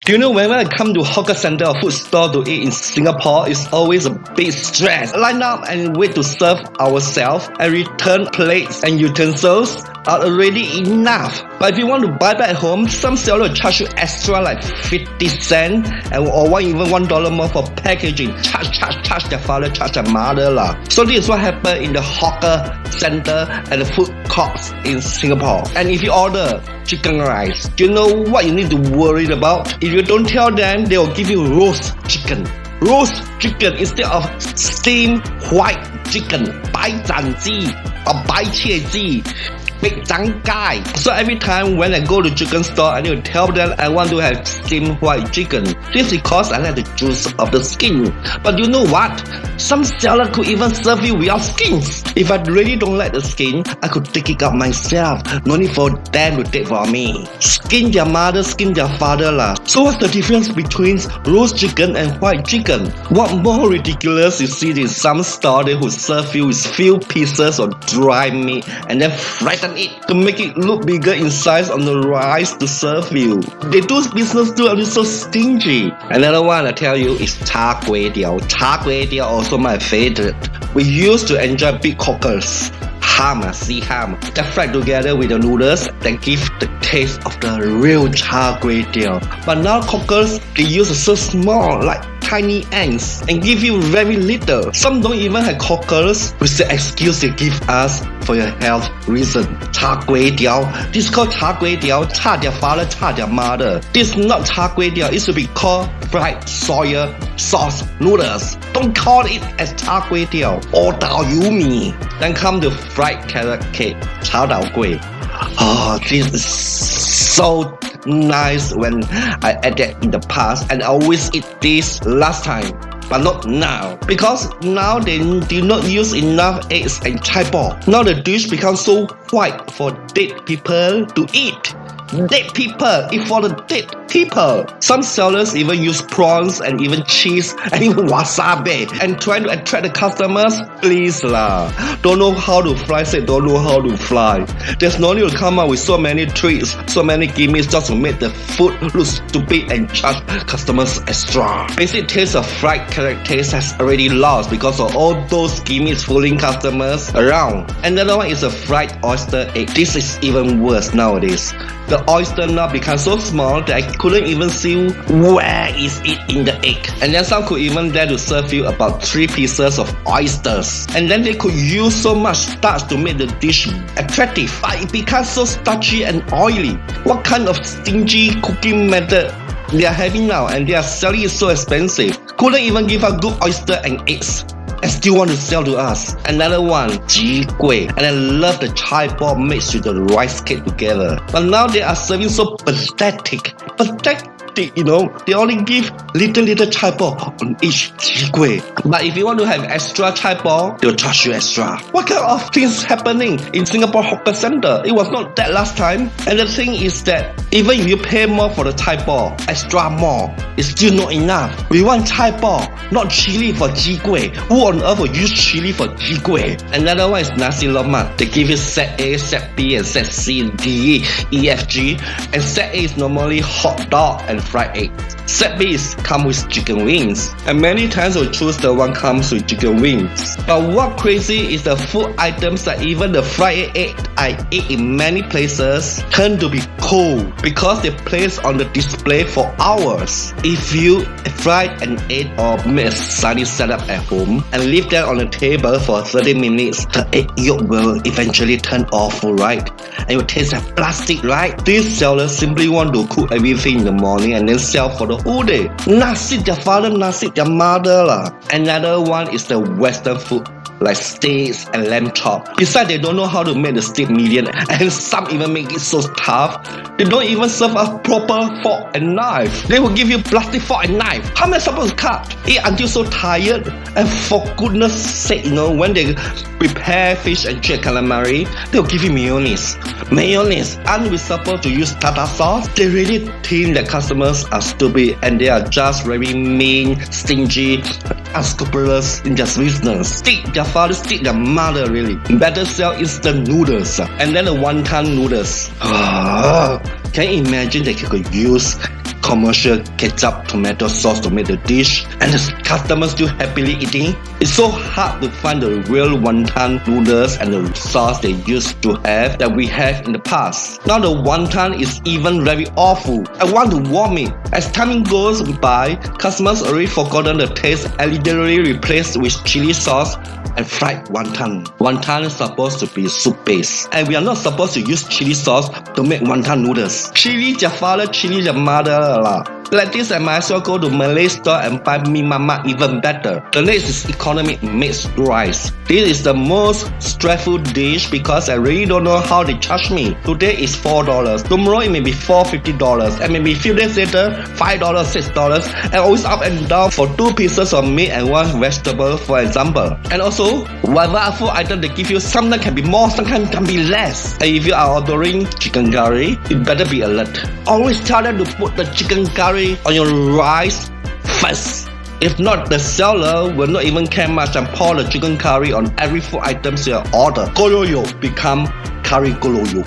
Do you know whenever I come to hawker center or food store to eat in Singapore, it's always a big stress. Line up and wait to serve ourselves and return plates and utensils are already enough. But if you want to buy back at home, some seller will charge you extra like 50 cents or even $1 more for packaging. Charge their father, charge their mother lah. So this is what happened in the hawker center and the food courts in Singapore. And if you order chicken rice, do you know what you need to worry about? If you don't tell them, they will give you roast chicken. Roast chicken instead of steamed white chicken. 白斩鸡 or 白切鸡. Big jangkai. So every time when I go to chicken store, I need to tell them I want to have steamed white chicken. This is because I like the juice of the skin. But you know what? Some seller could even serve you without skins. If I really don't like the skin, I could take it out myself. No need for them to take for me. Skin their mother, skin their father lah. So what's the difference between roast chicken and white chicken? What more ridiculous is it in some store they would serve you with few pieces of dry meat and then flatten it to make it look bigger in size on the rice to serve you. They do business too and it's so stingy. Another one I tell you is char kway teow. Char kway teow also my favorite. We used to enjoy big cockles. Sea ham, that fried together with the noodles that give the taste of the real char kway teow. But now cockles, they use so small like tiny ants and give you very little. Some don't even have cockles with the excuse they give us for your health reason. Char kway teow. This is called char kway teow. Cha their father, cha their mother. This is not char kway teow. It should be called fried soya sauce noodles. Don't call it as char kway teow or dao yu mi. Then come the fried carrot cake, chao dao kueh. Oh, this is so nice when I ate that in the past, and I always eat this last time. But not now, because now they do not use enough eggs and chai ball. Now the dish becomes so white for dead people to eat. Dead people, eat for the dead people. Some sellers even use prawns and even cheese and even wasabi and trying to attract the customers. Please lah, don't know how to fly, say don't know how to fly. There's no need to come up with so many tricks, so many gimmicks just to make the food look stupid and charge customers extra. Basic taste of fried carrot taste has already lost because of all those gimmicks fooling customers around. Another one is a fried oyster egg. This is even worse nowadays. The oyster now becomes so small that I couldn't even see where is it in the egg. And then some could even dare to serve you about 3 pieces of oysters. And then they could use so much starch to make the dish attractive. But it becomes so starchy and oily. What kind of stingy cooking method they are having now, and they are selling it so expensive? Couldn't even give us good oyster and eggs and still want to sell to us. Another one, ji kueh. And I love the chai ball mixed with the rice cake together. But now they are serving so pathetic, you know. They only give little chai ball on each ji kueh. But if you want to have extra chai ball, they'll charge you extra. What kind of things happening in Singapore hawker center? It was not that last time. And the thing is that even if you pay more for the chai ball, extra more, it's still not enough. We want chai ball, not chili for ji kueh. Who on earth will use chili for ji kueh? Another one is nasi lemak. They give you set A, set B, and set C, D, E, F, G. And set A is normally hot dog and fried egg. Set B is come with chicken wings. And many times we'll choose the one comes with chicken wings. But what crazy is the food items that even the fried egg I eat in many places turn to be cold because they place on the display for hours. If you fry an egg or make a sunny setup at home and leave them on the table for 30 minutes, the egg yolk will eventually turn awful, right? And it will taste like plastic, right? These sellers simply want to cook everything in the morning and then sell for the whole day. Nasi their father, nasi their mother lah. Another one is the Western food, like steaks and lamb chop. Besides, they don't know how to make the steak medium, and some even make it so tough, they don't even serve a proper fork and knife. They will give you plastic fork and knife. How am I supposed to cut? Eat until so tired. And for goodness sake, you know, when they prepare fish and chicken calamari, they'll give you mayonnaise. Aren't we supposed to use tartar sauce? They really think that customers are stupid and they are just very mean, stingy, unscrupulous in their business. Stick their father, stick their mother, really. Better sell instant noodles and then the wonton noodles. Can you imagine that you could use commercial ketchup tomato sauce to make the dish, and the customers still happily eating. It's so hard to find the real wonton noodles and the sauce they used to have that we had in the past. Now the wonton is even very awful. I want to vomit. As time goes by, customers already forgotten the taste and literally replaced with chili sauce and fried wonton. Wonton is supposed to be soup base, and we are not supposed to use chili sauce to make wonton noodles. Chili their father, chili their mother lah. Like this, I might as well go to Malay store and buy mee mama even better. The next is economic mixed rice. This is the most stressful dish because I really don't know how they charge me. Today is $4. Tomorrow it may be $4.50, and maybe a few days later $5, $6, and always up and down for 2 pieces of meat and 1 vegetable, for example. And also, whatever food item they give you, sometimes can be more, sometimes can be less. And if you are ordering chicken curry, you better be alert. Always tell them to put the chicken curry on your rice first. If not, the seller will not even care much and pour the chicken curry on every food item you order. Goloyo become curry goloyo.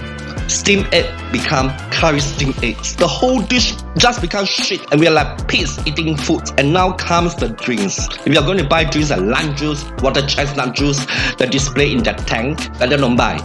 Steamed egg become curry steamed eggs. The whole dish just becomes shit, and we are like pigs eating food. And now comes the drinks. If you are going to buy drinks like lime juice, water chestnut juice, the display in that tank, better don't buy.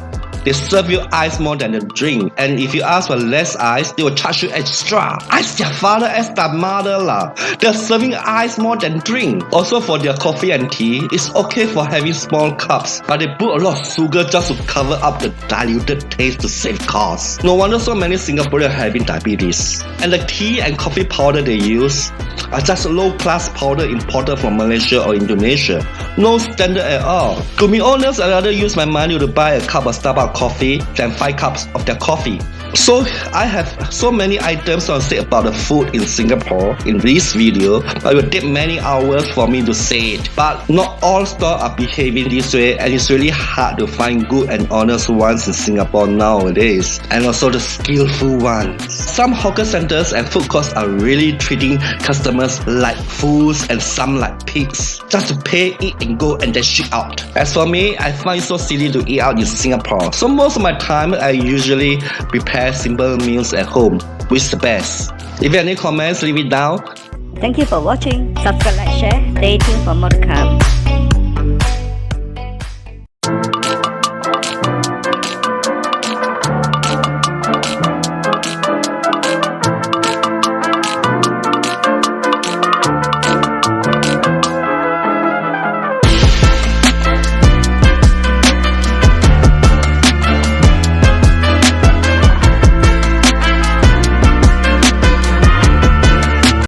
They serve you ice more than the drink, and if you ask for less ice, they will charge you extra. Ask their father, ask their mother lah. They're serving ice more than drink. Also for their coffee and tea, it's okay for having small cups, but they put a lot of sugar just to cover up the diluted taste to save costs. No wonder so many Singaporeans are having diabetes. And the tea and coffee powder they use are just low-class powder imported from Malaysia or Indonesia. No standard at all. To be honest, I'd rather use my money to buy a cup of Starbucks coffee than 5 cups of their coffee. So I have so many items to say about the food in Singapore in this video, but it will take many hours for me to say it. But not all stores are behaving this way, and it's really hard to find good and honest ones in Singapore nowadays, and also the skillful ones. Some hawker centers and food courts are really treating customers like fools and some like pigs, just to pay, eat and go and then shit out. As for me, I find it so silly to eat out in Singapore, so most of my time I usually prepare simple meals at home, which is the best. If you have any comments, leave it down. Thank you for watching. Subscribe, like, share. Stay tuned for more to come.